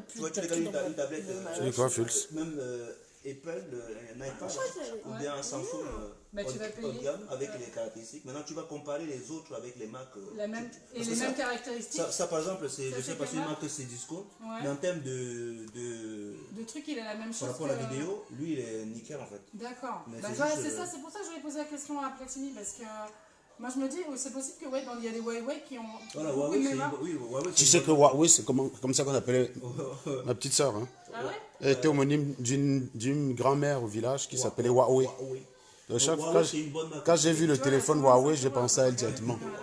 tu vois, tu regardes une tablette, C'est quoi, Fulz? même Apple, un iPad, ou bien un Samsung Bah, tu vas haut de payer. gamme avec les caractéristiques. Maintenant, tu vas comparer les autres avec les Mac. La même, et parce les que mêmes caractéristiques. Ça, par exemple, je Ça, sais c'est pas si quelle une marque marque c'est Discount, Ouais. mais en termes De trucs, il a la même chose. par rapport à la que- vidéo, lui, il est nickel en fait. D'accord. Mais Bah, c'est voilà, juste, c'est ça, c'est pour ça que je voulais poser la question à Platini, parce que moi je me dis, c'est possible que ouais, il y a des Huawei qui ont Voilà, beaucoup Huawei, de c'est mémoire. oui, Huawei, Tu c'est sais une que bonne- Huawei, c'est comme ça qu'on appelait ma petite sœur. Hein. Ah ouais Elle était homonyme d'une grand-mère au village qui s'appelait Huawei. Huawei. Donc, Huawei, c'est une bonne marque. quand j'ai vu le Tu vois, téléphone comment ça Huawei, se j'ai voit, pensé à elle ouais, directement. Voilà.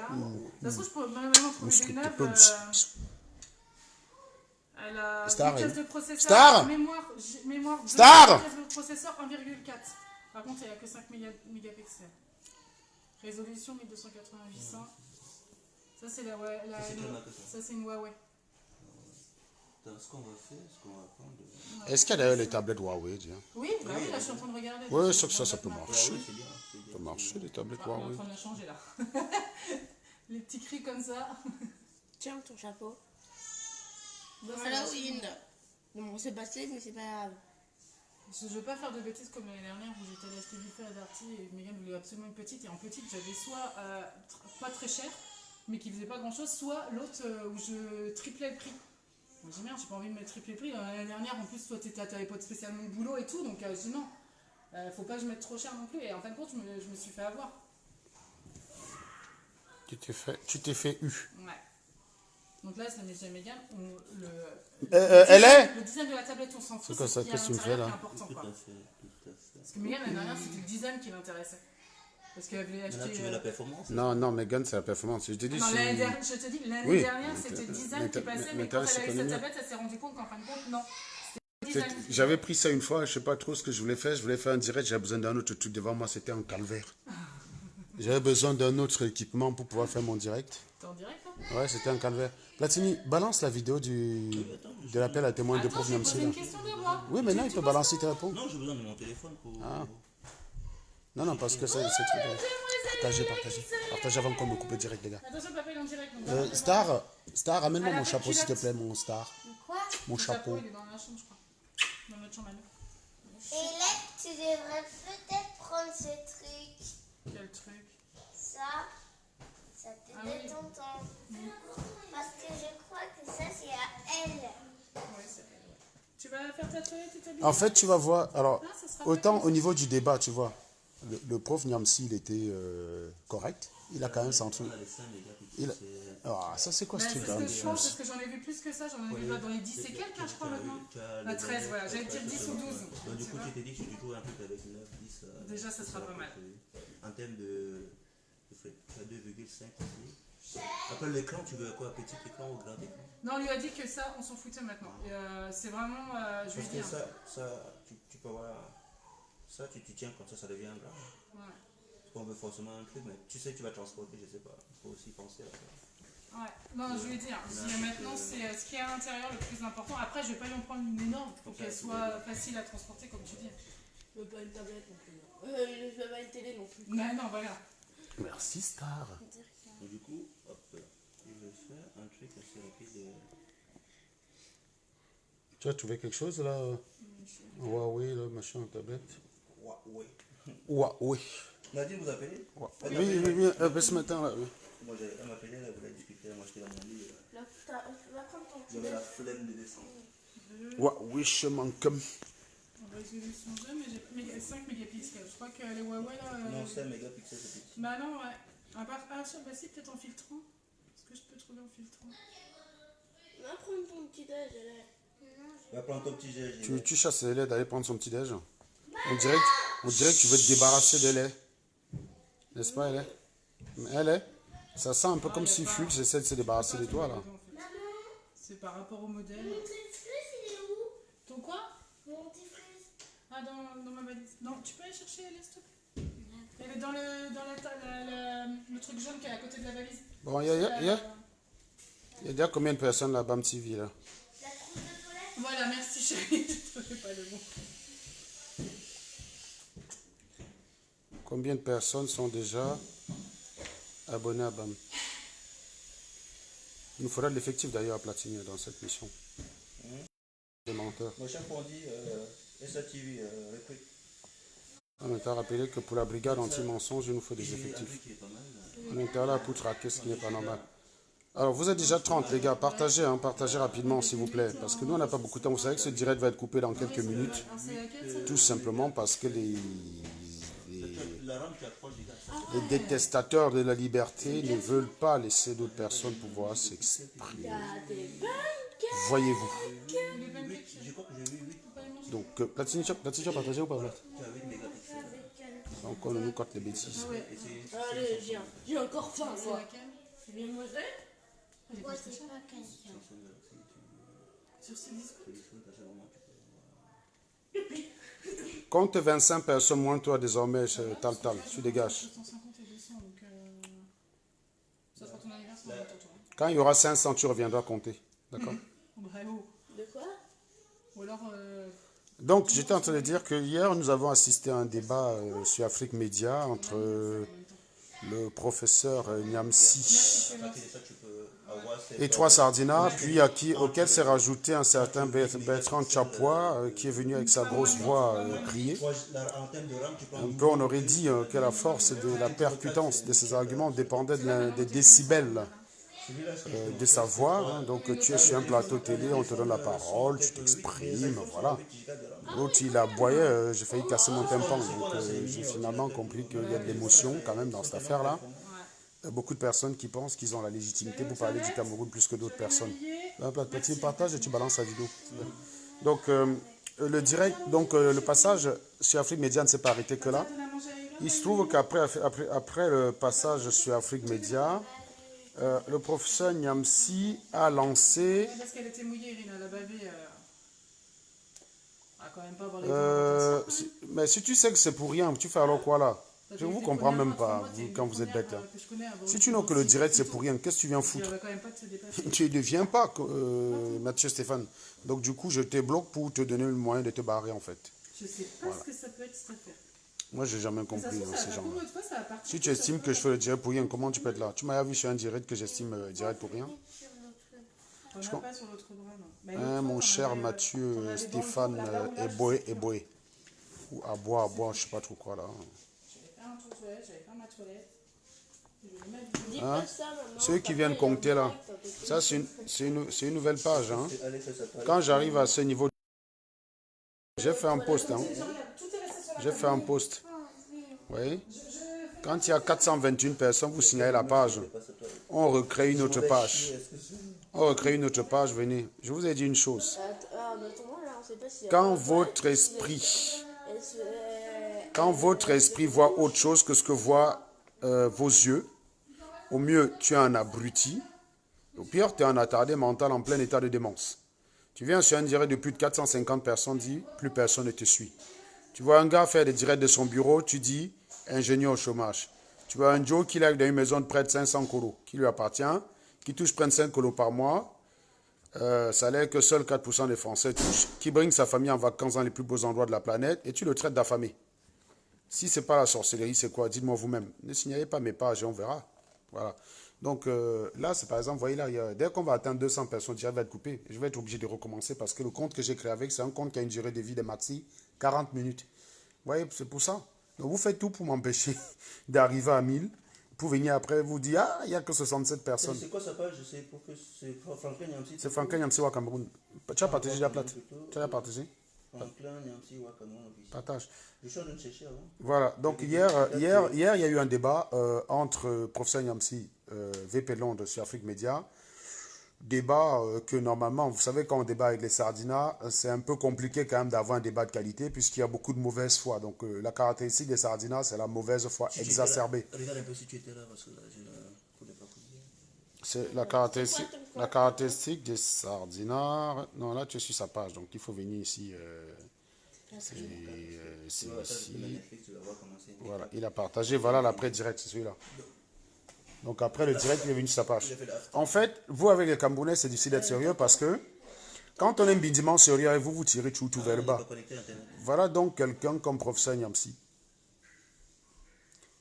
Ça se trouve, je pourrais même trouver des neuves. Elle a Star, vitesse elle. de processeur, Star mémoire Star vitesse de processeur 1,4. Par contre, il n'y a que 5 mégapixels. Résolution 1280-800. Ça, c'est ça, c'est une Huawei. Ce qu'on va faire, ce qu'on va prendre. Est-ce qu'il y a d'ailleurs les tablettes Huawei? Oui, bah oui, là, je suis en train de regarder. Oui, sauf que ça peut marcher. Huawei, c'est bien. Ça peut marcher, les tablettes On est en Huawei. train de la changer, là. Les petits cris comme ça. Tiens, ton chapeau. Ça, ça Voilà, va. oui. Bon, c'est passé, mais c'est pas grave. Je ne veux pas faire de bêtises comme l'année dernière où j'étais allée acheter du fait à Darty et Megan voulait absolument une petite. Et en petite, j'avais soit pas très cher, mais qui faisait pas grand chose, soit l'autre où je triplais le prix. Donc j'ai dit merde, j'ai pas envie de me tripler le prix. L'année dernière, en plus, toi, t'avais pas spécialement de boulot et tout, donc je dis non, faut pas que je mette trop cher non plus. Et en fin de compte, je me suis fait avoir. Tu t'es fait eu. Ouais. Donc là, c'est chez Megan. Elle est Le design de la tablette, on s'en fout. C'est quoi ça? Ce qu'il y a à Qu'est-ce que tu me fais, l'intérieur là? qui est important, Tout quoi. à fait, tout à fait. Parce que Megan, l'année dernière, c'était le design qui l'intéressait. Parce qu'elle voulait Mais là, acheter. tu veux la performance? Non, Megan, c'est la performance. Je te dis, Non, c'est- l'année dernière, je te dis, l'année Oui. dernière, c'était le design qui passait, mais quand elle a eu sa tablette, elle s'est rendue compte qu'en fin de compte, non. C'était le design. J'avais pris ça une fois, je sais pas trop ce que je voulais faire. Je voulais faire un direct, j'avais besoin d'un autre truc devant moi, c'était un calvaire. J'avais besoin d'un autre équipement pour pouvoir faire mon direct. T'es en direct, là? Ouais, c'était un calvaire. Platini, balance la vidéo de l'appel à témoin de Attends, Prof je vais Niamsi. poser là. une question de moi. Oui, maintenant il peut balancer tes réponses. Non, j'ai besoin de mon téléphone pour. Ah. Non, parce que c'est très bien. Partagez avant qu'on me coupe le direct, les gars. Attention, papa, il est en direct. Donc, Star, amène-moi Ah, mon la chapeau, s'il te culotte. plaît, mon Star. Quoi? Mon le chapeau. il est dans la chambre, je crois. Dans notre chambre à nous. Et là, tu devrais peut-être prendre ce truc. Quel truc? Ça te Ah oui. tonton. Parce que je crois que ça, c'est à elle. Ouais, c'est elle, ouais. Tu vas faire ta toilette et t'habiller? En fait, tu vas voir. Alors, Ah, ça sera autant pas au niveau du débat, tu vois, le prof Niamsi, il était correct. Il a quand même son truc. On a les 5 mégapixels. Il- Ah, ça, c'est quoi Mais ce c'est truc ce là que je pense, parce que j'en ai vu plus que ça, j'en ai vu dans les 10 et quelques, hein, je crois, maintenant. À 13, voilà, j'allais dire 10 ou 12. Donc, du Tu coup, vois. tu t'es dit que tu joues un truc avec 9, 10. Déjà, ça sera pas mal. En termes de. Tu as 2,5 ici. Après l'écran, tu veux quoi? Petit écran ou grand écran? Non, on lui a dit que ça, on s'en foutait maintenant. Et, c'est vraiment, je lui ai Parce dit. que hein. ça tu peux avoir. Ça, tu tiens comme ça devient grand. Ouais. Parce qu'on veut forcément un truc, mais tu sais que tu vas transporter, je sais pas. Il faut aussi penser à ça. Ouais, non, je lui ai dit, hein. Je dis, mais maintenant c'est ce qui est à l'intérieur le plus important. Après, je vais pas lui en prendre une énorme, il faut qu'elle soit facile à transporter, comme tu dis. Je veux pas une tablette non plus. Je veux pas une télé non plus. Mais non, voilà. Merci, Star. Donc, du coup, hop, je vais faire un truc assez rapide. Tu as trouvé quelque chose là? Huawei, là, machin, tablette. Ouais. Huawei. Nadine, vous appelez? Oui, ce matin là, oui. Moi, elle m'appelait, elle voulait discuter, moi j'étais dans mon lit. Là, tu vas prendre ton petit J'avais la flemme de descendre. Huawei, je m'en comme. Résolution jeu, mais j'ai 5 mégapixels. Je crois que les Huawei là. Non, 5 mégapixels, c'est petit. Bah non, ouais. À part, bah si, peut-être en filtrant. Est-ce que je peux trouver en filtrant? Va prendre ton petit déj, allez. Va prendre ton petit gel. Tu chasses les laits d'aller prendre son petit déj. On dirait que tu veux te débarrasser de lait. N'est-ce pas, elle est? Elle est? Ça sent un peu comme si Fulz essaie de se débarrasser de toi là. C'est par rapport au modèle. Mon dentifrice, il est où? Ton quoi? Mon dentifrice. Ah, dans ma valise. Non, tu peux aller chercher, elle, s'il te plaît? Elle est dans le truc jaune qui est à côté de la valise. Bon, il y a déjà combien de personnes là, BAM TV là? La trousse de toilette. Voilà, merci chérie, je ne trouvais pas le mot. Combien de personnes sont déjà abonnées à BAM? Il nous faudra de l'effectif d'ailleurs à Platini dans cette mission. Les menteurs. Moi, chaque fois, on dit SATV, recrute. On t'a rappelé que pour la brigade anti-mensonge, il nous faut des effectifs. Qui est pas mal. On est là pour traquer ce qui n'est pas normal. Alors, vous êtes déjà 30, les gars. Partagez, hein, partagez rapidement, s'il vous plaît. Parce que nous, on n'a pas beaucoup de temps. Vous savez que ce direct va être coupé dans quelques minutes. Tout simplement parce que La rampe qui approche du gars. les détestateurs de la liberté ne veulent pas laisser d'autres personnes pouvoir s'exprimer. Voyez-vous. Je crois que j'ai vu 8. Donc, Platini, tu as partagé ou pas, Plat? Tu as 8 mégapixels. Donc, on nous cote les bêtises. Allez, j'ai encore faim, C'est moi. laquelle? Tu viens de manger? Moi, c'est pas question. Sur ce disque. Compte 25 personnes moins toi désormais, Tal, tu dégages. 150 et 200, donc ça sera ton anniversaire en toi. Quand il y aura 500, tu reviendras compter. D'accord? Bravo. De quoi? Ou alors, Donc, j'étais en train de dire que hier, nous avons assisté à un débat sur Afrique Média entre le professeur Niamsi et trois Sardina, puis auquel s'est rajouté un certain Bertrand Chapois qui est venu avec sa grosse voix crier. Un peu, on aurait dit que la force de la percutance de ses arguments dépendait des décibels de sa voix. Hein. Donc, tu es sur un plateau télé, on te donne la parole, tu t'exprimes, voilà. L'autre, il aboyait, j'ai failli casser mon tympan. Donc, j'ai finalement compris qu'il y a de l'émotion quand même dans cette affaire-là. Il y a beaucoup de personnes qui pensent qu'ils ont la légitimité pour parler du Cameroun plus que d'autres personnes. Tu partages et tu balances la vidéo. Donc, le direct, donc le passage sur Afrique Média ne s'est pas arrêté que là. Il se trouve qu'après le passage sur Afrique Média, le professeur Niamsi a lancé... parce qu'elle était mouillée, Irina, elle a bavé. Quand même pas avoir les mais si tu sais que c'est pour rien, tu fais alors quoi là? Je ne vous comprends même pas, vous, quand vous êtes bête. Hein. Si tu n'as que le direct, c'est pour rien, qu'est-ce que tu viens foutre? Tu ne deviens pas, Mathieu Stéphane. Donc du coup, je te bloque pour te donner le moyen de te barrer en fait. Je ne sais pas ce que ça peut être cette affaire. Moi, je n'ai jamais compris ces gens-là. Si tu estimes que je fais le direct pour rien, comment tu peux être là? Tu m'as vu sur un direct que j'estime direct pour rien? On n'a pas sur l'autre bras, non. Hein, mon cher Mathieu Stéphane Eboé. Ou à boire, je ne sais pas trop quoi là. J'avais fait ma toilette. Dis Hein? pas ça, maman. Ceux qui viennent compter là, ça c'est une nouvelle page. Hein. Quand j'arrive à ce niveau, j'ai fait un post. Hein. J'ai fait un post. Oui. Quand il y a 421 personnes, vous signalez la page. On recrée une autre page. On recrée une autre page, venez. Je vous ai dit une chose. Quand votre esprit voit autre chose que ce que voient vos yeux, au mieux, tu es un abruti. Au pire, tu es un attardé mental en plein état de démence. Tu viens sur un direct de plus de 450 personnes, dis, plus personne ne te suit. Tu vois un gars faire des directs de son bureau, tu dis, ingénieur au chômage. Tu vois un Joe qui lève dans une maison de près de 500 colos, qui lui appartient, qui touche près de 5 colos par mois, salaire que seuls 4% des Français touchent, qui bring sa famille en vacances dans les plus beaux endroits de la planète, et tu le traites d'affamé. Si ce n'est pas la sorcellerie, c'est quoi? Dites-moi vous-même. Ne signalez pas mes pages et on verra. Voilà. Donc là, c'est par exemple, vous voyez là, dès qu'on va atteindre 200 personnes, déjà va être coupé. Je vais être obligé de recommencer parce que le compte que j'ai créé avec, c'est un compte qui a une durée de vie de maxi 40 minutes. Vous voyez, c'est pour ça. Donc vous faites tout pour m'empêcher d'arriver à 1000. Pour venir après, vous dire, ah, il n'y a que 67 personnes. C'est quoi sa page? C'est pour que c'est Franklin Niamsi. C'est Franklin Niamsi wa Cameroun. Tu as partagé la plate? Tu as partagé? Franklin Niamsi wa Cameroun. Partage. Je suis en train de chercher avant. Voilà, donc hier, il y a eu un débat entre professeur Niamsi, VP Londres sur Afrique Média. Débat que normalement, vous savez, quand on débat avec les Sardinas, c'est un peu compliqué quand même d'avoir un débat de qualité puisqu'il y a beaucoup de mauvaise foi. Donc la caractéristique des Sardinas, c'est la mauvaise foi exacerbée. Regarde un peu si tu étais là parce que là, je ne connais pas. C'est la caractéristique des Sardinas. Non, là, tu es sur sa page, donc il faut venir ici. C'est ici. Voilà, il a partagé. Voilà l'après direct, c'est celui-là. Donc après le direct, il est venu sur sa page. En fait, vous avec les Camerounais, c'est difficile d'être sérieux parce que quand on est bindiment sérieux, vous vous tirez tout vers le bas. Voilà donc quelqu'un comme professeur Niamsi.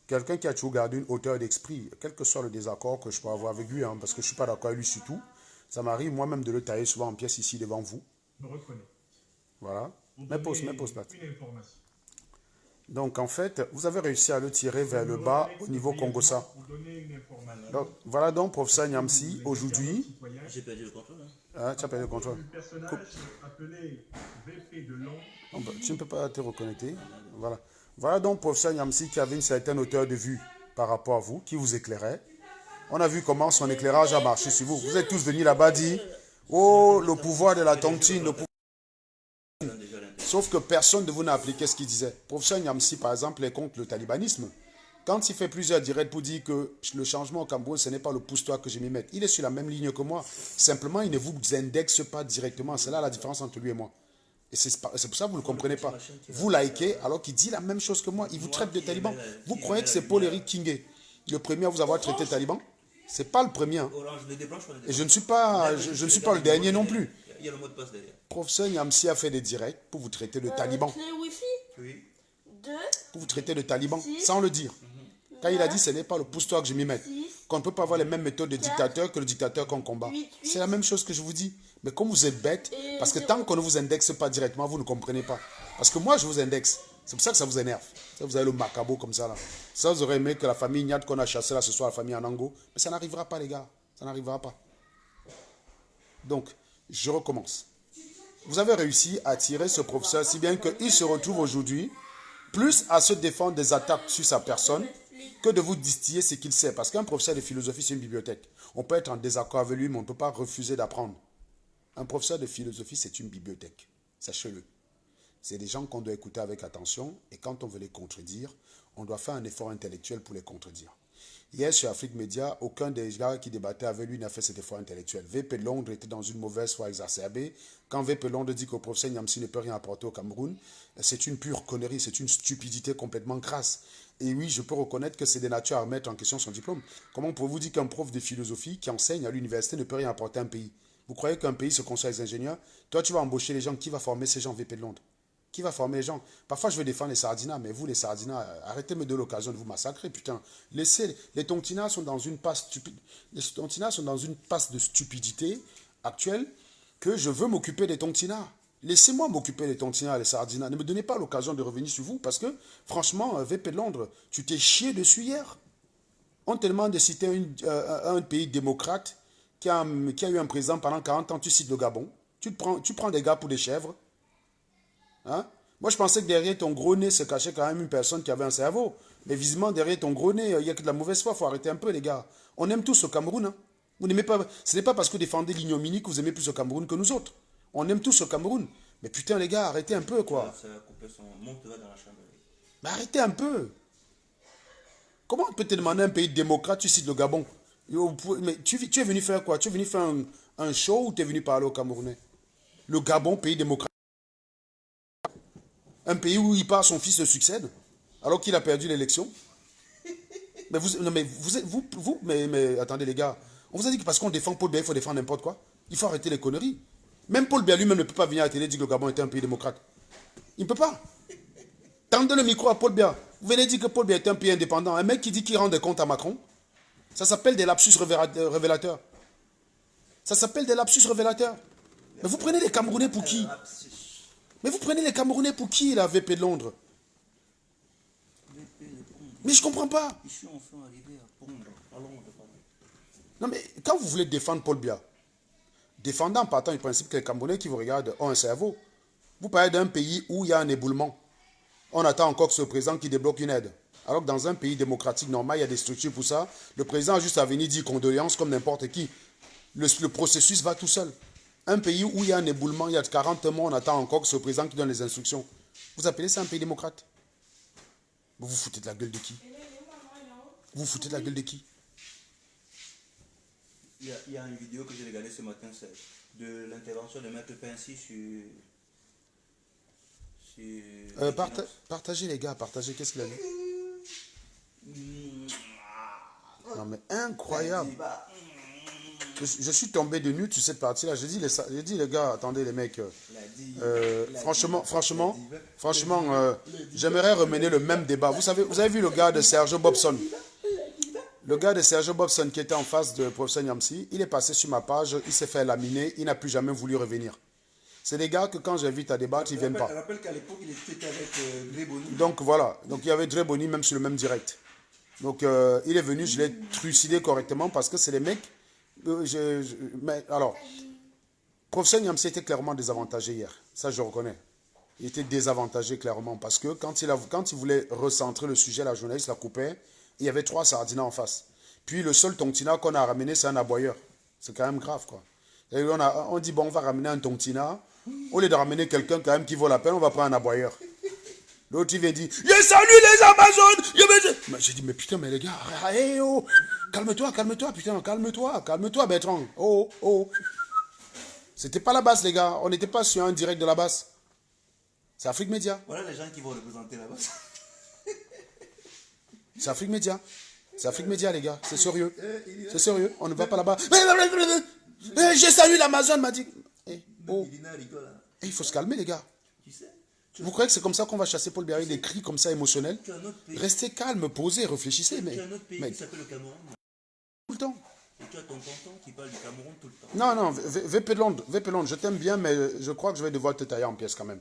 Quelqu'un qui a toujours gardé une hauteur d'esprit, quel que soit le désaccord que je peux avoir avec lui, hein, parce que je ne suis pas d'accord avec lui sur tout. Ça m'arrive moi-même de le tailler souvent en pièces ici devant vous. Voilà. Pour Mais pause, donner plate. une information. Donc, en fait, vous avez réussi à le tirer vers le bas au niveau Congossa. Pour donner une information. Donc, voilà donc, professeur Niamsi, aujourd'hui. J'ai perdu le contrôle. Hein. Ah, tu as perdu le contrôle. Le personnage appelé VP de Londres. Tu ne peux pas te reconnecter. Voilà. Voilà donc, professeur Niamsi qui avait une certaine hauteur de vue par rapport à vous, qui vous éclairait. On a vu comment son éclairage a marché sur vous. Vous êtes tous venus là-bas dire, oh, le pouvoir de la tontine, le pouvoir... Sauf que personne de vous n'a appliqué ce qu'il disait. Professeur Niamsi, par exemple, est contre le talibanisme. Quand il fait plusieurs directs pour dire que le changement au Cameroun, ce n'est pas le pousse-toi que je m'y mette. Il est sur la même ligne que moi. Simplement, il ne vous indexe pas directement. C'est là la différence entre lui et moi. Et c'est pour ça que vous ne le comprenez pas. Vous likez alors qu'il dit la même chose que moi. Il vous traite de taliban. Vous croyez que c'est Paul-Éric Kingé, le premier à vous avoir traité de taliban? Ce n'est pas le premier. Hein. Et je ne suis pas le dernier non plus. Il y a le mot de passe derrière. Professeur Niamsi a fait des directs pour vous traiter de taliban. Clé Wi-Fi Oui. 2, Pour vous traiter de taliban, sans le dire. Quand il a dit ce n'est pas le pousse-toi que je m'y mette. Qu'on ne peut pas avoir les mêmes méthodes de dictateur que le dictateur qu'on combat. C'est la même chose que je vous dis. Mais comme vous êtes bête, parce que tant qu'on ne vous indexe pas directement, vous ne comprenez pas. Parce que moi, je vous indexe. C'est pour ça que ça vous énerve. Ça, vous avez le macabo comme ça là. Ça, vous aurez aimé que la famille Niat qu'on a chassée là ce soir, la famille Anango. Mais ça n'arrivera pas, les gars. Ça n'arrivera pas. Donc, je recommence. Vous avez réussi à tirer ce professeur si bien qu'il se retrouve aujourd'hui plus à se défendre des attaques sur sa personne que de vous distiller ce qu'il sait. Parce qu'un professeur de philosophie, c'est une bibliothèque. On peut être en désaccord avec lui, mais on ne peut pas refuser d'apprendre. Un professeur de philosophie, c'est une bibliothèque. Sachez-le. C'est des gens qu'on doit écouter avec attention et quand on veut les contredire, on doit faire un effort intellectuel pour les contredire. Hier, sur Afrique Média, aucun des gars qui débattait avec lui n'a fait cet effort intellectuel. VP Londres était dans une mauvaise foi exacerbée. Quand VP Londres dit que le professeur Niamsi ne peut rien apporter au Cameroun, c'est une pure connerie, c'est une stupidité complètement crasse. Et oui, je peux reconnaître que c'est des natures à remettre en question son diplôme. Comment pouvez-vous dire qu'un prof de philosophie qui enseigne à l'université ne peut rien apporter à un pays? Vous croyez qu'un pays se construit avec des ingénieurs? Toi, tu vas embaucher les gens. Qui va former ces gens, VP de Londres? Qui va former les gens? Parfois, je veux défendre les Sardinas, mais vous, les Sardinas, arrêtez de me donner l'occasion de vous massacrer, putain. Laissez, les Tontinas sont dans une passe stupide. Les Tontinas sont dans une passe de stupidité actuelle que je veux m'occuper des Tontinas. Laissez-moi m'occuper des Tontinas, les Sardinas. Ne me donnez pas l'occasion de revenir sur vous, parce que, franchement, VP de Londres, tu t'es chié dessus hier. On te demande de citer un pays démocrate qui a eu un président pendant 40 ans, tu cites le Gabon. Tu prends des gars pour des chèvres. Hein? Moi, je pensais que derrière ton gros nez se cachait quand même une personne qui avait un cerveau. Mais visiblement, derrière ton gros nez, il n'y a que de la mauvaise foi. Il faut arrêter un peu, les gars. On aime tous le Cameroun. Hein? Vous n'aimez pas, ce n'est pas parce que vous défendez l'ignominie que vous aimez plus le Cameroun que nous autres. On aime tous le Cameroun. Mais putain, les gars, arrêtez un peu, quoi. Mais arrêtez un peu. Comment on peut te demander un pays démocrate, tu cites le Gabon? Mais tu es venu faire quoi? Tu es venu faire un show ou tu es venu parler aux Camerounais? Le Gabon, pays démocratique. Un pays où il part, son fils se succède, alors qu'il a perdu l'élection. Mais attendez les gars, on vous a dit que parce qu'on défend Paul Biya, il faut défendre n'importe quoi. Il faut arrêter les conneries. Même Paul Biya lui-même ne peut pas venir à la télé et dire que le Gabon était un pays démocrate. Il ne peut pas. Tendez le micro à Paul Biya. Vous venez dire que Paul Biya est un pays indépendant. Un mec qui dit qu'il rend des comptes à Macron, ça s'appelle des lapsus révélateurs. Ça s'appelle des lapsus révélateurs. Mais vous prenez les Camerounais pour qui? Mais vous prenez les Camerounais pour qui, la VP de Londres? Mais je ne comprends pas. Non, mais quand vous voulez défendre Paul Biya, défendant partant du principe que les Camerounais qui vous regardent ont un cerveau, vous parlez d'un pays où il y a un éboulement. On attend encore que ce président qui débloque une aide. Alors que dans un pays démocratique normal, il y a des structures pour ça. Le président a juste à venir dire condoléances comme n'importe qui. Le processus va tout seul. Un pays où il y a un éboulement, il y a 40 mois, on attend encore que ce président qui donne les instructions. Vous appelez ça un pays démocrate? Vous vous foutez de la gueule de qui? Vous vous foutez de la gueule de qui? Il y a une vidéo que j'ai regardée ce matin, c'est de l'intervention de Maître Pincy sur partagez les gars, partagez. Qu'est-ce qu'il a dit? Non mais incroyable. Je suis tombé de nu sur cette partie-là. J'ai dit les gars, attendez les mecs. Franchement, j'aimerais remener le même débat. Vous avez vu le gars de Sergio Bobson? Le gars de Sergio Bobson qui était en face de professeur Niamsi, il est passé sur ma page, il s'est fait laminer, il n'a plus jamais voulu revenir. C'est des gars que quand j'invite à débattre, ils ne viennent pas. Je rappelle qu'à l'époque, il était avec Dre Boni. Donc voilà, donc il y avait Dre Boni même sur le même direct. Donc il est venu, je l'ai trucidé correctement parce que c'est les mecs. Mais alors, professeur Niamsi était clairement désavantagé hier. Ça, je reconnais. Il était désavantagé clairement parce que quand il voulait recentrer le sujet, la journaliste la coupait. Il y avait 3 sardinas en face. Puis le seul tontina qu'on a ramené, c'est un aboyeur. C'est quand même grave, quoi. Et on dit, bon, on va ramener un tontina. Au lieu de ramener quelqu'un quand même qui vaut la peine, on va prendre un aboyeur. L'autre, il vient dire, je salue les Amazones. J'ai dit, mais putain, mais les gars, hey, oh, calme-toi, putain, calme-toi, Bertrand. Oh. C'était pas la base, les gars. On n'était pas sur un direct de la base. C'est Afrique Média. Voilà les gens qui vont représenter la base. C'est Afrique Média. C'est Afrique Média, les gars. C'est sérieux. C'est sérieux. On ne va pas là-bas. J'ai salué l'Amazon, m'a dit. Il faut se calmer, les gars. Vous croyez que c'est comme ça qu'on va chasser Paul Biya avec des cris comme ça émotionnels? Restez calme, posez, réfléchissez. Mais, tu as un autre pays qui s'appelle le Cameroun. Tout le temps. Et tu as ton tonton qui parle du Cameroun tout le temps. Non, VP de Londres, je t'aime bien, mais je crois que je vais devoir te tailler en pièces quand même.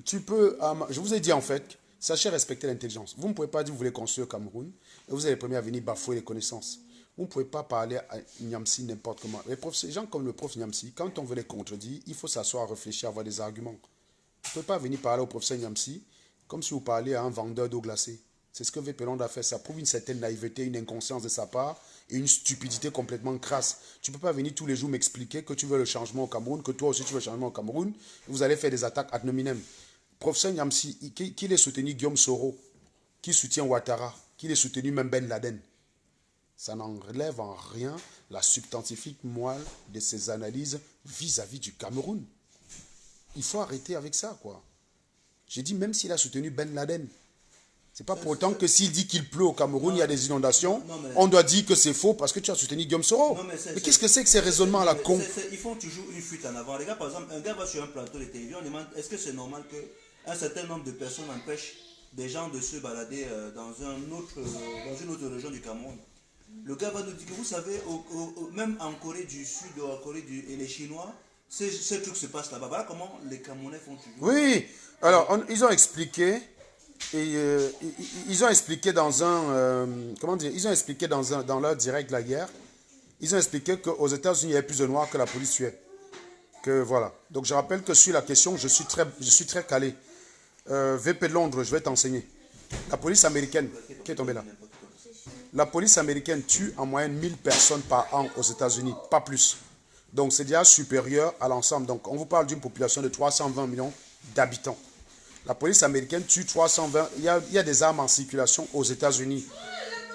Tu peux, je vous ai dit en fait, sachez respecter l'intelligence. Vous ne pouvez pas dire que vous voulez construire le Cameroun et vous êtes les premiers à venir bafouer les connaissances. Vous ne pouvez pas parler à Niamsi n'importe comment. Les gens comme le prof Niamsi, quand on veut les contredire, il faut s'asseoir, réfléchir, avoir des arguments. Vous ne pouvez pas venir parler au professeur Niamsi comme si vous parliez à un vendeur d'eau glacée. C'est ce que VP Londres a fait. Ça prouve une certaine naïveté, une inconscience de sa part et une stupidité complètement crasse. Tu ne peux pas venir tous les jours m'expliquer que tu veux le changement au Cameroun, que toi aussi tu veux le changement au Cameroun. Et vous allez faire des attaques ad nominem. Professeur Niamsi, qui est soutenu Guillaume Soro, qui soutient Ouattara, qui est soutenu même Ben Laden. Ça n'enlève en rien la substantifique moelle de ses analyses vis-à-vis du Cameroun. Il faut arrêter avec ça, quoi. J'ai dit, même s'il a soutenu Ben Laden, c'est pas pour autant que s'il dit qu'il pleut au Cameroun, il y a des inondations, on doit dire que c'est faux parce que tu as soutenu Guillaume Soro. Mais qu'est-ce que c'est que ces raisonnements à la con? Ils font toujours une fuite en avant. Les gars, par exemple, un gars va sur un plateau de télévision, on demande, est-ce que c'est normal qu'un certain nombre de personnes empêchent des gens de se balader dans une autre région du Cameroun? Le gars va nous dire que vous savez, même en Corée du Sud, et les Chinois, ce truc se passe là-bas. Voilà comment les Camerounais font toujours. Oui, alors ils ont expliqué. Et ils ont expliqué dans un, ils ont expliqué dans leur direct de la guerre, ils ont expliqué qu'aux États-Unis, il y avait plus de Noirs que la police tuait. Que voilà. Donc je rappelle que sur la question, je suis très calé. VP de Londres, je vais t'enseigner. La police américaine, qui est tombée là? La police américaine tue en moyenne 1000 personnes par an aux États-Unis, pas plus. Donc c'est déjà supérieur à l'ensemble. Donc on vous parle d'une population de 320 millions d'habitants. La police américaine tue 320. Il y a des armes en circulation aux États-Unis.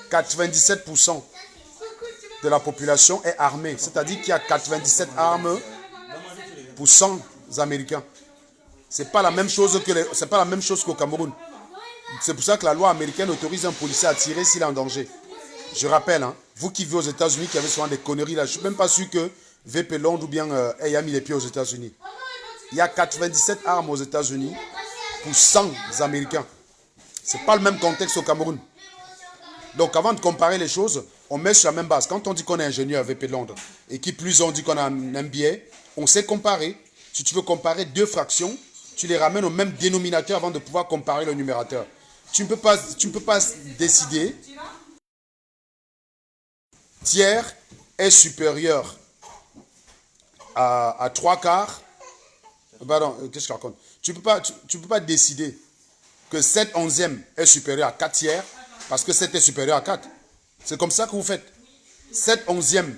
97% de la population est armée. C'est-à-dire qu'il y a 97 armes pour 100 Américains. C'est pas la même chose qu'au Cameroun. C'est pour ça que la loi américaine autorise un policier à tirer s'il est en danger. Je rappelle, hein, vous qui vivez aux États-Unis, qui avez souvent des conneries là, je ne suis même pas sûr que VP Londres ou bien ayant mis les pieds aux États-Unis. Il y a 97 armes aux États-Unis pour 100 Américains. Ce n'est pas le même contexte au Cameroun. Donc avant de comparer les choses, on met sur la même base. Quand on dit qu'on est ingénieur à VP de Londres et qui plus on dit qu'on a un MBA, on sait comparer. Si tu veux comparer deux fractions, tu les ramènes au même dénominateur avant de pouvoir comparer le numérateur. Tu ne peux pas décider tiers est supérieur à 3/4. Pardon, qu'est-ce que je raconte? Tu ne peux pas décider que 7/11 est supérieur à 4 tiers parce que 7 est supérieur à 4. C'est comme ça que vous faites. 7/11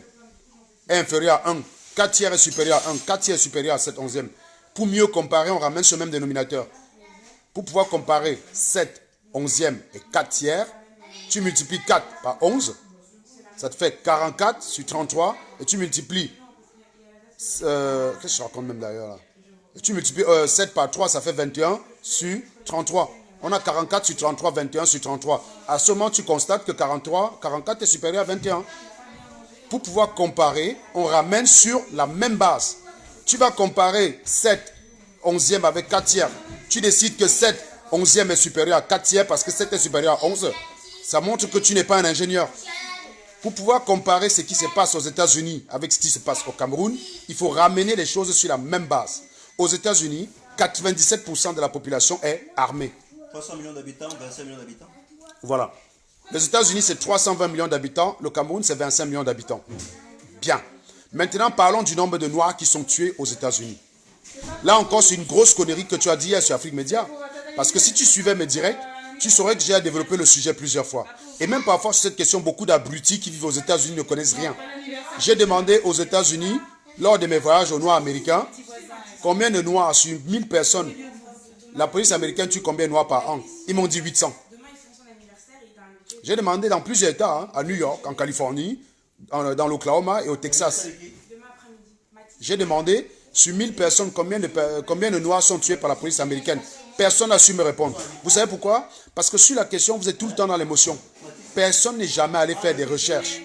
est inférieur à 1. 4 tiers est supérieur à 1. 4 tiers est supérieur à 7/11. Pour mieux comparer, on ramène ce même dénominateur. Pour pouvoir comparer 7/11 et 4 tiers, tu multiplies 4 par 11. Ça te fait 44 sur 33. Et tu multiplies... qu'est-ce que je raconte même d'ailleurs là? Et tu multiplies 7 par 3, ça fait 21 sur 33. On a 44 sur 33, 21 sur 33. À ce moment, tu constates que 44 est supérieur à 21. Pour pouvoir comparer, on ramène sur la même base. Tu vas comparer 7/11 avec 4 tiers. Tu décides que 7/11 est supérieur à 4 tiers parce que 7 est supérieur à 11. Ça montre que tu n'es pas un ingénieur. Pour pouvoir comparer ce qui se passe aux États-Unis avec ce qui se passe au Cameroun, il faut ramener les choses sur la même base. Aux États-Unis, 97% de la population est armée. 300 millions d'habitants, 25 millions d'habitants. Voilà. Les États-Unis, c'est 320 millions d'habitants. Le Cameroun, c'est 25 millions d'habitants. Bien. Maintenant, parlons du nombre de Noirs qui sont tués aux États-Unis. Là encore, c'est une grosse connerie que tu as dit hier sur Afrique Média. Parce que si tu suivais mes directs, tu saurais que j'ai développé le sujet plusieurs fois. Et même parfois, sur cette question, beaucoup d'abrutis qui vivent aux États-Unis ne connaissent rien. J'ai demandé aux États-Unis, lors de mes voyages aux Noirs américains, combien de Noirs sur 1000 personnes, la police américaine tue combien de Noirs par an? Ils m'ont dit 800. J'ai demandé dans plusieurs États, hein, à New York, en Californie, dans l'Oklahoma et au Texas. J'ai demandé sur 1000 personnes combien de Noirs sont tués par la police américaine. Personne n'a su me répondre. Vous savez pourquoi? Parce que sur la question, vous êtes tout le temps dans l'émotion. Personne n'est jamais allé faire des recherches.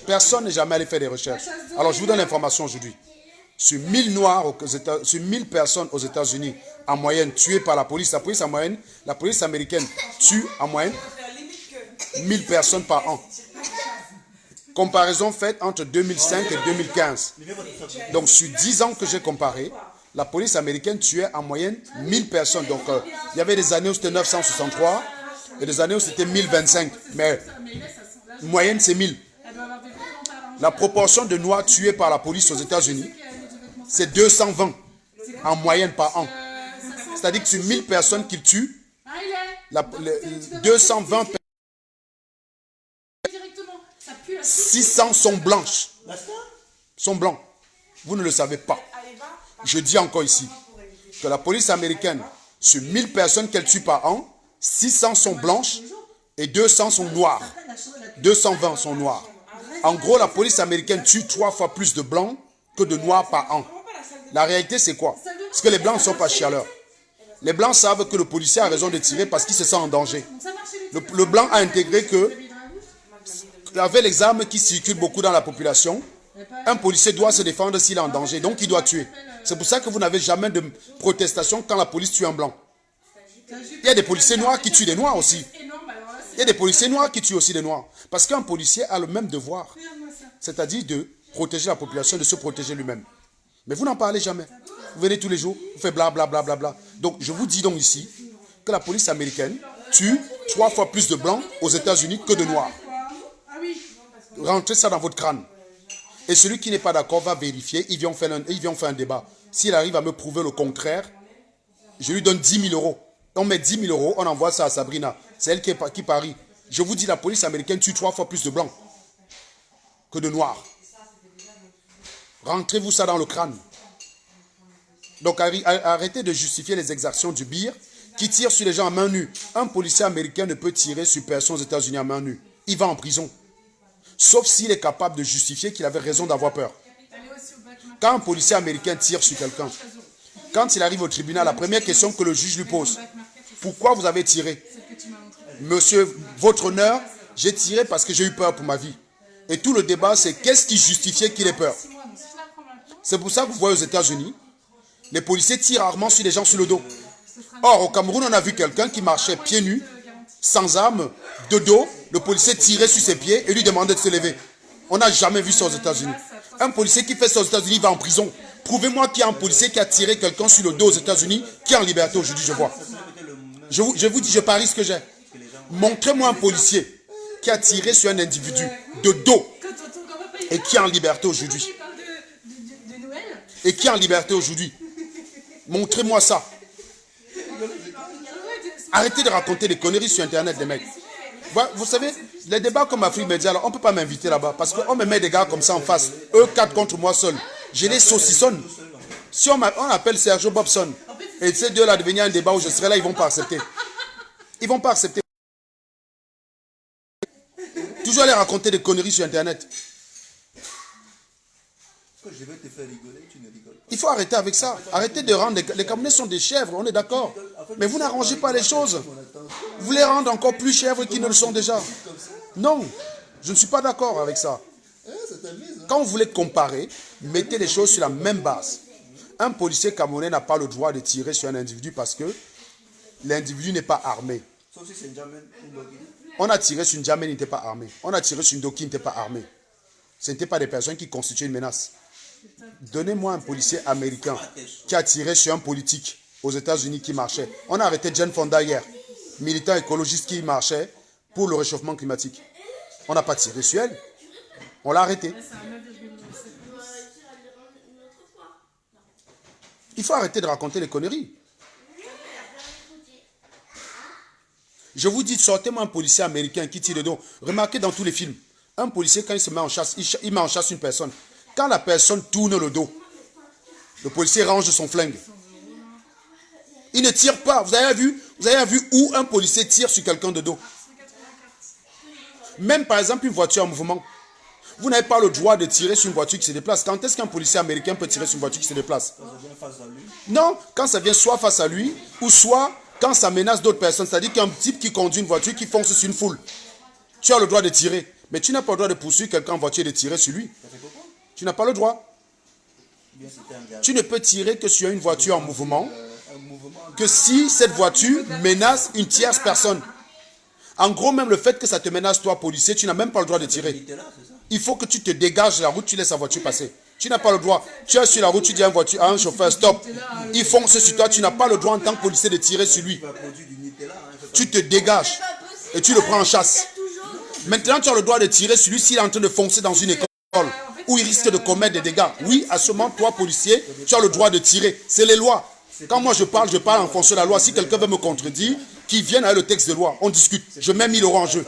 Personne n'est jamais allé faire des recherches. Alors, je vous donne l'information aujourd'hui. Sur 1000 Noirs, sur 1000 personnes aux États-Unis, en moyenne, tuées par la police américaine tue en moyenne 1000 personnes par an. Comparaison faite entre 2005 et 2015. Donc, sur 10 ans que j'ai comparé, la police américaine tuait en moyenne 1000 personnes. Donc, il y avait des années où c'était 963 et des années où c'était 1025. Mais, moyenne, c'est 1000. La proportion de Noirs tués par la police aux États-Unis, c'est 220 en moyenne par an. C'est-à-dire que sur 1000 personnes qu'ils tuent, 220 personnes, 600 sont blanches. Sont blancs. Vous ne le savez pas. Je dis encore ici que la police américaine, sur 1000 personnes qu'elle tue par an, 600 sont blanches et 200 sont noires. 220 sont noirs. En gros, la police américaine tue 3 fois plus de blancs que de noirs par an. La réalité, c'est quoi? Parce que les blancs ne sont pas chialeurs. Les blancs savent que le policier a raison de tirer parce qu'il se sent en danger. Le blanc a intégré que, avec les armes qui circulent beaucoup dans la population, un policier doit se défendre s'il est en danger, donc il doit tuer. C'est pour ça que vous n'avez jamais de protestation quand la police tue un blanc. Il y a des policiers noirs qui tuent des noirs aussi. Il y a des policiers noirs qui tuent aussi des noirs. Parce qu'un policier a le même devoir, c'est-à-dire de protéger la population, de se protéger lui-même. Mais vous n'en parlez jamais. Vous venez tous les jours, vous faites bla bla bla bla bla. Donc je vous dis donc ici que la police américaine tue 3 fois plus de blancs aux États-Unis que de noirs. Rentrez ça dans votre crâne. Et celui qui n'est pas d'accord va vérifier, ils vont faire un débat. S'il arrive à me prouver le contraire, je lui donne 10 000 euros. On met 10 000 euros, on envoie ça à Sabrina. C'est elle qui parie. Je vous dis, la police américaine tue 3 fois plus de blancs que de noirs. Rentrez-vous ça dans le crâne. Donc arrêtez de justifier les exactions du BIR qui tire sur les gens à main nue. Un policier américain ne peut tirer sur personne aux États-Unis à main nue. Il va en prison. Sauf s'il est capable de justifier qu'il avait raison d'avoir peur. Quand un policier américain tire sur quelqu'un, quand il arrive au tribunal, la première question que le juge lui pose, pourquoi vous avez tiré? Monsieur, votre honneur, j'ai tiré parce que j'ai eu peur pour ma vie. Et tout le débat, c'est qu'est-ce qui justifiait qu'il ait peur? C'est pour ça que vous voyez aux États-Unis, les policiers tirent rarement sur les gens sur le dos. Or, au Cameroun, on a vu quelqu'un qui marchait pieds nus, sans arme, de dos. Le policier tirait sur ses pieds et lui demandait de se lever. On n'a jamais vu ça aux États-Unis. Un policier qui fait ça aux États-Unis va en prison. Prouvez-moi qu'il y a un policier qui a tiré quelqu'un sur le dos aux États-Unis qui est en liberté aujourd'hui, je vois. Je vous dis, je parie ce que j'ai. Montrez-moi un policier qui a tiré sur un individu de dos et qui est en liberté aujourd'hui. Et qui est en liberté aujourd'hui. Montrez-moi ça. Arrêtez de raconter des conneries sur Internet, les mecs. Vous savez, les débats comme Afrique Média, on ne peut pas m'inviter là-bas parce qu'on me met des gars comme ça en face. Eux, 4 contre moi seul. Je les saucissonne. Si on appelle Sergio Bobson et ces deux-là devenir un débat où je serai là, ils ne vont pas accepter. Ils ne vont pas accepter. Toujours aller raconter des conneries sur Internet. Je vais te faire rigoler, tu ne rigoles pas. Il faut arrêter avec ça. Arrêtez de rendre... Les Camerounais sont des chèvres, on est d'accord. Mais vous n'arrangez pas les choses. Vous les rendez encore plus chèvres qu'ils ne le sont déjà. Non, je ne suis pas d'accord avec ça. Quand vous voulez comparer, mettez les choses sur la même base. Un policier camerounais n'a pas le droit de tirer sur un individu parce que l'individu n'est pas armé. Sauf si c'est Njamen ou Login. On a tiré sur N'Djamena, il n'était pas armé. On a tiré sur Ndoki, il n'était pas armé. Ce n'étaient pas des personnes qui constituaient une menace. Donnez-moi un policier américain qui a tiré sur un politique aux États-Unis qui marchait. On a arrêté Jane Fonda hier, militant écologiste qui marchait pour le réchauffement climatique. On n'a pas tiré sur elle. On l'a arrêté. Il faut arrêter de raconter les conneries. Je vous dis, sortez-moi un policier américain qui tire de dos. Remarquez dans tous les films, un policier, quand il se met en chasse, il met en chasse une personne. Quand la personne tourne le dos, le policier range son flingue. Il ne tire pas. Vous avez vu où un policier tire sur quelqu'un de dos? Même par exemple une voiture en mouvement. Vous n'avez pas le droit de tirer sur une voiture qui se déplace. Quand est-ce qu'un policier américain peut tirer sur une voiture qui se déplace? Quand ça vient face à lui. Non, quand ça vient soit face à lui, ou soit quand ça menace d'autres personnes. C'est-à-dire qu'un type qui conduit une voiture qui fonce sur une foule. Tu as le droit de tirer. Mais tu n'as pas le droit de poursuivre quelqu'un en voiture et de tirer sur lui. Tu n'as pas le droit. Tu ne peux tirer que sur une voiture en mouvement, que si cette voiture menace une tierce personne. En gros, même le fait que ça te menace, toi, policier, tu n'as même pas le droit de tirer. Il faut que tu te dégages de la route, tu laisses la voiture passer. Tu n'as pas le droit. Tu es sur la route, tu dis à un chauffeur, stop. Il fonce sur toi, tu n'as pas le droit en tant que policier de tirer sur lui. Tu te dégages et tu le prends en chasse. Maintenant, tu as le droit de tirer sur lui s'il est en train de foncer dans une école où il risque de commettre des dégâts. Oui, à ce moment, toi, policier, tu as le droit de tirer. C'est les lois. Quand moi je parle en fonction de la loi. Si quelqu'un veut me contredire, qu'il vienne avec le texte de loi. On discute. Je mets 1000 € en jeu.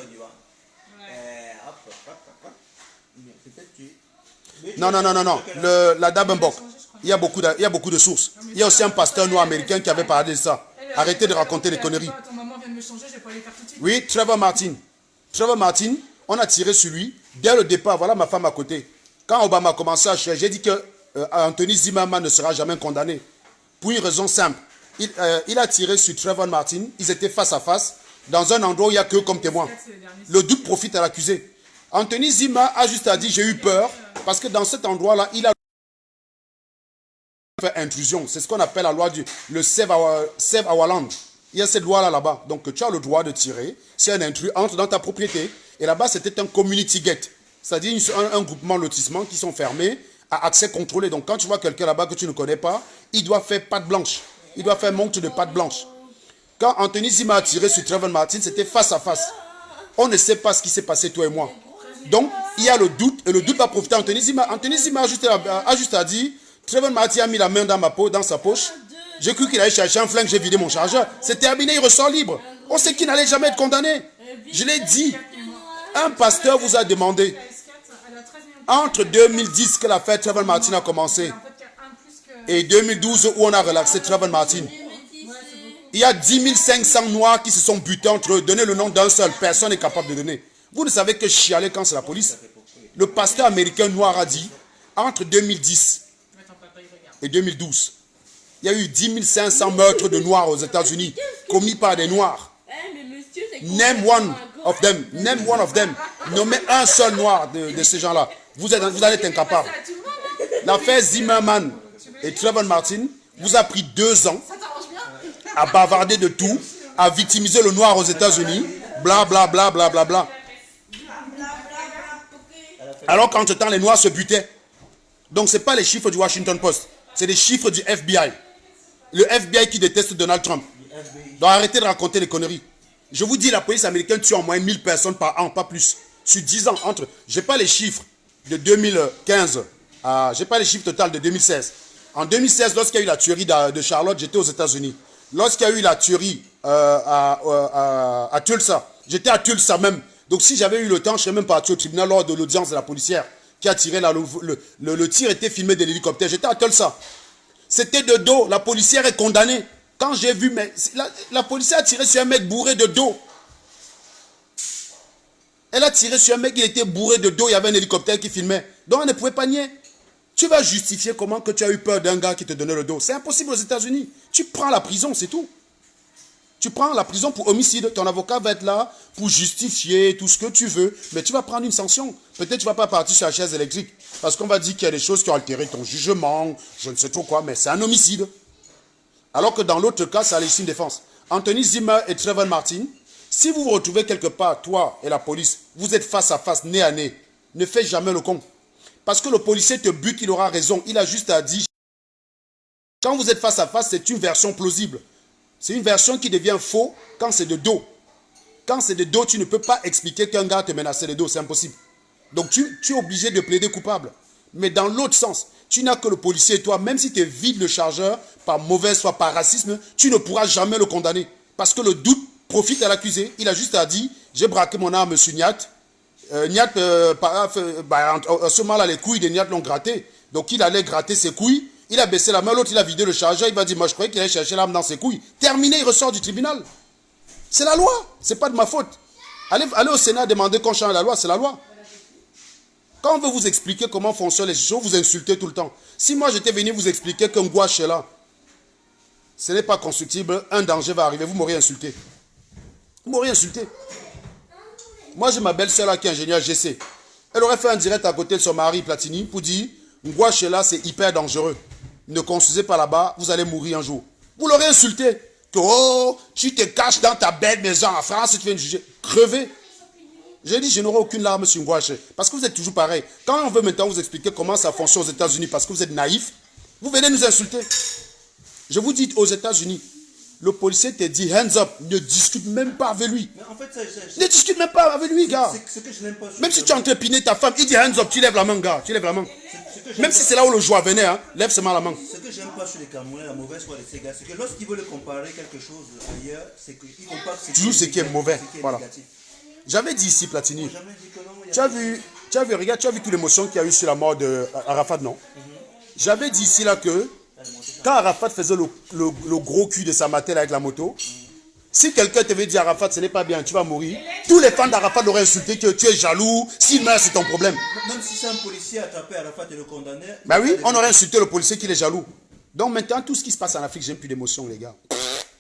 Non. La Dabenbok. Il y a beaucoup de sources. Il y a aussi un pasteur noir américain qui avait parlé de ça. Arrêtez de raconter des conneries. Oui, Trevor Martin. Trevor Martin, on a tiré sur lui. Dès le départ, voilà ma femme à côté. Quand Obama a commencé à chercher, j'ai dit que Anthony Zimmerman ne sera jamais condamné. Pour une raison simple. Il a tiré sur Trevor Martin. Ils étaient face à face. Dans un endroit où il n'y a que comme témoin. Le doute profite à l'accusé. Anthony Zimmerman a juste dit j'ai eu peur. Parce que dans cet endroit-là, il a fait intrusion. C'est ce qu'on appelle la loi du Save Our Land. Il y a cette loi-là là-bas. Donc tu as le droit de tirer. Si un intrus entre dans ta propriété. Et là-bas, c'était un community gate. C'est-à-dire un groupement lotissement qui sont fermés à accès contrôlé. Donc quand tu vois quelqu'un là-bas que tu ne connais pas, il doit faire patte blanche. Il doit faire montre de patte blanche. Quand Anthony Zima a tiré sur Trevor Martin, c'était face à face. On ne sait pas ce qui s'est passé, toi et moi. Donc, il y a le doute, et le doute va profiter à Anthony Zima. Anthony Zima a juste à dire, Trevor Martin a mis la main dans sa poche. J'ai cru qu'il allait chercher un flingue, j'ai vidé mon chargeur. C'est terminé, il ressort libre. On sait qu'il n'allait jamais être condamné. Je l'ai dit. Un pasteur vous a demandé, entre 2010 que l'affaire Trevor Martin a commencé, et 2012 où on a relaxé Trevor Martin, il y a 10 500 noirs qui se sont butés entre eux. Donnez le nom d'un seul, personne n'est capable de donner. Vous ne savez que chialer quand c'est la police. Le pasteur américain noir a dit, entre 2010 et 2012, il y a eu 10 500 meurtres de noirs aux États-Unis commis par des noirs. Name one of them. Name one of them. Nommez un seul noir de ces gens-là. Vous allez être incapable. L'affaire Zimmerman et Trevor Martin vous a pris 2 ans à bavarder de tout, à victimiser le noir aux États-Unis, bla bla bla bla bla bla. Alors qu'entre-temps, les noirs se butaient. Donc, ce n'est pas les chiffres du Washington Post, c'est les chiffres du FBI. Le FBI qui déteste Donald Trump. Donc, arrêtez de raconter les conneries. Je vous dis, la police américaine tue en moyenne 1000 personnes par an, pas plus. Sur 10 ans, je n'ai pas les chiffres de 2015, je n'ai pas les chiffres total de 2016. En 2016, lorsqu'il y a eu la tuerie de Charlotte, j'étais aux États-Unis. Lorsqu'il y a eu la tuerie à Tulsa, j'étais à Tulsa même. Donc si j'avais eu le temps, je ne serais même pas parti au tribunal lors de l'audience de la policière qui a tiré là. Le tir était filmé de l'hélicoptère. J'étais à Tulsa. C'était de dos. La policière est condamnée. Quand j'ai vu, mais la policière a tiré sur un mec bourré de dos. Elle a tiré sur un mec, il était bourré de dos, il y avait un hélicoptère qui filmait. Donc elle ne pouvait pas nier. Tu vas justifier comment que tu as eu peur d'un gars qui te donnait le dos. C'est impossible aux États-Unis. Tu prends la prison, c'est tout. Tu prends la prison pour homicide. Ton avocat va être là pour justifier tout ce que tu veux. Mais tu vas prendre une sanction. Peut-être tu ne vas pas partir sur la chaise électrique. Parce qu'on va dire qu'il y a des choses qui ont altéré ton jugement. Je ne sais trop quoi. Mais c'est un homicide. Alors que dans l'autre cas, c'est la légitime défense. Anthony Zimmer et Trevor Martin, Si vous vous retrouvez quelque part, toi et la police, vous êtes face à face, nez à nez, ne fais jamais le con. Parce que le policier te bute, il aura raison. Il a juste à dire. Quand vous êtes face à face, c'est une version plausible. C'est une version qui devient faux quand c'est de dos. Quand c'est de dos, tu ne peux pas expliquer qu'un gars te menaçait de dos, c'est impossible. Donc tu es obligé de plaider coupable. Mais dans l'autre sens, tu n'as que le policier et toi, même si tu vides le chargeur par mauvaise foi, par racisme, tu ne pourras jamais le condamner. Parce que le doute profite à l'accusé. Il a juste à dire, j'ai braqué mon arme, monsieur Niat. Niat, à ce moment-là, les couilles de Niat l'ont gratté. Donc il allait gratter ses couilles. Il a baissé la main, l'autre il a vidé le chargeur. Il va dire, moi je croyais qu'il allait chercher l'arme dans ses couilles. Terminé, il ressort du tribunal. C'est la loi. C'est pas de ma faute. Allez au Sénat demander qu'on change la loi, c'est la loi. Quand on veut vous expliquer comment fonctionnent les choses, vous insultez tout le temps. Si moi j'étais venu vous expliquer qu'un gouache est là, ce n'est pas constructible, un danger va arriver, vous m'auriez insulté. Vous m'auriez insulté. Moi j'ai ma belle-sœur là qui est ingénieure GC. Elle aurait fait un direct à côté de son mari Platini pour dire, gouache est là, c'est hyper dangereux. Ne construisez pas là-bas, vous allez mourir un jour. Vous l'aurez insulté. Que oh, tu te caches dans ta belle maison en France, tu viens de juger. Crevez. J'ai dit, je n'aurai aucune larme sur Ngouache. Parce que vous êtes toujours pareil. Quand on veut maintenant vous expliquer comment ça fonctionne aux États-Unis, parce que vous êtes naïf, vous venez nous insulter. Je vous dis, aux États-Unis, le policier te dit hands up, ne discute même pas avec lui. Mais en fait, Ne discute même pas avec lui, gars. ce que je n'aime pas. Même si tu as entrepiné ta femme, il dit hands up, tu lèves la main, gars. Tu lèves la main. Même si c'est là où le joie venait, hein, lève seulement la main. Ce que j'aime pas sur les Camerounais, la mauvaise foi de ces gars, c'est que lorsqu'ils veulent comparer quelque chose ailleurs, c'est qu'ils comparent Toujours ce qui est mauvais. ce qui est Voilà. négatif. J'avais dit ici, Platini. Ils n'ont jamais dit que non, il y a- Regarde, tu as vu toute l'émotion qu'il y a eu sur la mort d'Arafat, non? J'avais dit ici là que quand Arafat faisait le gros cul de sa matelle avec la moto, si quelqu'un te veut dire Arafat, ce n'est pas bien, tu vas mourir, tous les fans d'Arafat l'auraient insulté que tu es jaloux, s'il meurt, c'est ton problème. Même si c'est un policier attrapé Arafat et le condamné. Ben oui, on aurait insulté le policier qui est jaloux. Donc maintenant, tout ce qui se passe en Afrique, j'ai plus d'émotion, les gars.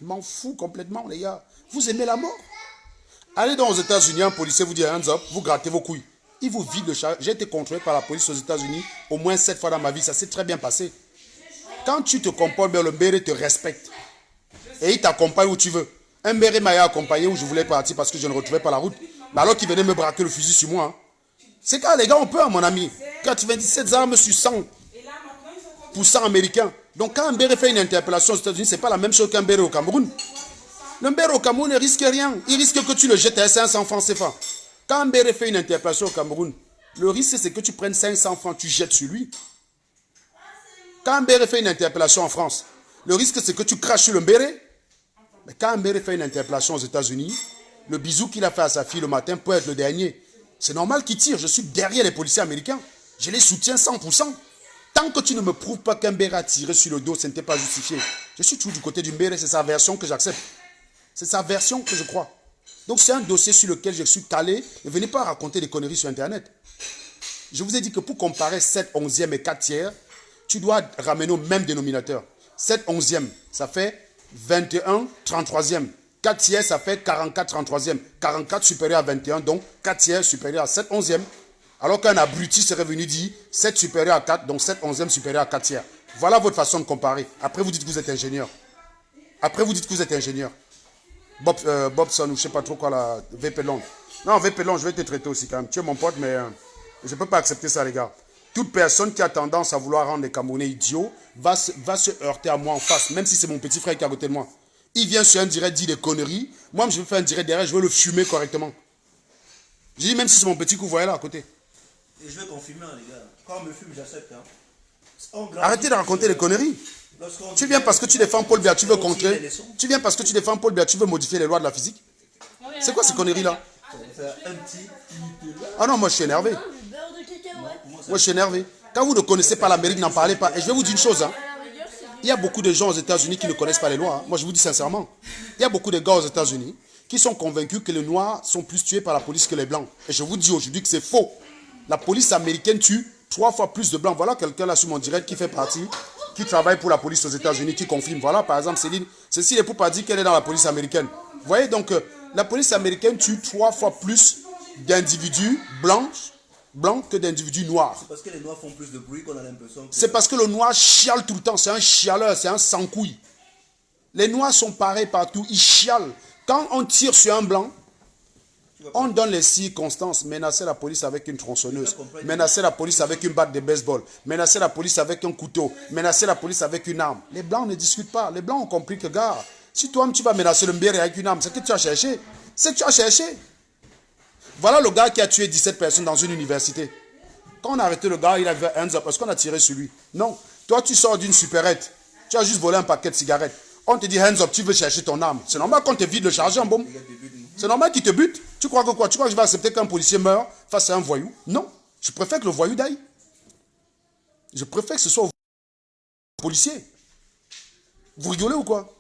Je m'en fous complètement, les gars. Vous aimez la mort? Allez donc aux États-Unis, un policier vous dit hands up, vous grattez vos couilles. Il vous vide le chargeur. J'ai été contrôlé par la police aux États-Unis au moins 7 fois dans ma vie. Ça s'est très bien passé. Quand tu te comportes bien, le mbéré te respecte. Et il t'accompagne où tu veux. Un mbéré m'a accompagné où je voulais partir parce que je ne retrouvais pas la route. Mais alors qu'il venait me braquer le fusil sur moi. Hein. C'est quand les gars, on peut, mon ami. 97 armes sur 100% américains. Donc quand un mbéré fait une interpellation aux États-Unis, ce n'est pas la même chose qu'un mbéré au Cameroun. Le mbéré au Cameroun ne risque rien. Il risque que tu le jettes à 500 francs CFA. Quand un mbéré fait une interpellation au Cameroun, le risque c'est que tu prennes 500 francs, tu jettes sur lui. Quand un mbéré fait une interpellation en France, le risque c'est que tu craches sur le mbéré. Mais quand un mbéré fait une interpellation aux États-Unis, le bisou qu'il a fait à sa fille le matin peut être le dernier. C'est normal qu'il tire. Je suis derrière les policiers américains. Je les soutiens 100%. Tant que tu ne me prouves pas qu'un mbéré a tiré sur le dos, ce n'était pas justifié. Je suis toujours du côté du mbéré, c'est sa version que j'accepte. C'est sa version que je crois. Donc c'est un dossier sur lequel je suis calé. Ne venez pas raconter des conneries sur Internet. Je vous ai dit que pour comparer 7 onzièmes et 4 tiers, tu dois ramener au même dénominateur. 7 onzièmes, ça fait 21 33e. 4 tiers, ça fait 44 33e. 44 supérieur à 21, donc 4 tiers supérieur à 7 onzièmes. Alors qu'un abruti serait venu dire 7 supérieur à 4, donc 7 onzièmes supérieur à 4 tiers. Voilà votre façon de comparer. Après, vous dites que vous êtes ingénieur. Bobson ou je ne sais pas trop quoi, la VP Long. Non, VP Long, je vais te traiter aussi quand même. Tu es mon pote, mais je ne peux pas accepter ça, les gars. Toute personne qui a tendance à vouloir rendre les Camerounais idiots va se heurter à moi en face, même si c'est mon petit frère qui est à côté de moi. Il vient sur un direct, dit des conneries. Moi, je vais faire un direct derrière, je vais le fumer correctement. Je dis, même si c'est mon petit que vous voyez là à côté. Et je vais confirmer, les gars. Quand on me fume, j'accepte. Hein. Arrêtez de raconter des conneries. Tu viens parce que tu défends Paul Biya, tu veux contrer. Tu viens parce que tu défends Paul Biya, tu veux modifier les lois de la physique. C'est quoi ces conneries-là? Ah non, moi je suis énervé. Moi je suis énervé. Quand vous ne connaissez pas l'Amérique, n'en parlez pas. Et je vais vous dire une chose. Hein. Il y a beaucoup de gens aux États-Unis qui ne connaissent pas les lois. Hein. Moi je vous dis sincèrement. Il y a beaucoup de gars aux États-Unis qui sont convaincus que les Noirs sont plus tués par la police que les Blancs. Et je vous dis aujourd'hui que c'est faux. La police américaine tue 3 fois plus de Blancs. Voilà quelqu'un là sur mon direct qui fait partie, qui travaille pour la police aux États-Unis, qui confirme. Voilà, par exemple, Céline. Cécile est pas dire qu'elle est dans la police américaine. Vous voyez, donc, la police américaine tue 3 fois plus d'individus blancs que d'individus noirs. C'est parce que les noirs font plus de bruit qu'on a l'impression que... C'est parce que le noir chiale tout le temps. C'est un chialeur, c'est un sans-couille. Les noirs sont pareils partout. Ils chialent. Quand on tire sur un blanc, on donne les circonstances. Menacer la police avec une tronçonneuse. Menacer la police avec une batte de baseball. Menacer la police avec un couteau. Menacer la police avec une arme. Les blancs ne discutent pas. Les blancs ont compris que, gars, si toi-même tu vas menacer le mbéré avec une arme, c'est que tu as cherché. C'est que tu as cherché. Voilà le gars qui a tué 17 personnes dans une université. Quand on a arrêté le gars, il avait hands up. Est-ce qu'on a tiré sur lui? Non. Toi, tu sors d'une supérette. Tu as juste volé un paquet de cigarettes. On te dit hands up, tu veux chercher ton arme. C'est normal qu'on te vide le chargeur en bombe. C'est normal qu'il te bute. Tu crois que quoi? Tu crois que je vais accepter qu'un policier meure face à un voyou? Non. Je préfère que le voyou d'aille. Je préfère que ce soit au policier. Vous rigolez ou quoi?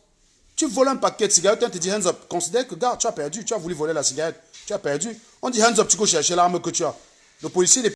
Tu voles un paquet de cigarettes, on te dit hands up. Considère que, gars, tu as perdu. Tu as voulu voler la cigarette. Tu as perdu. On dit hands up, tu peux chercher l'arme que tu as. Le policier n'est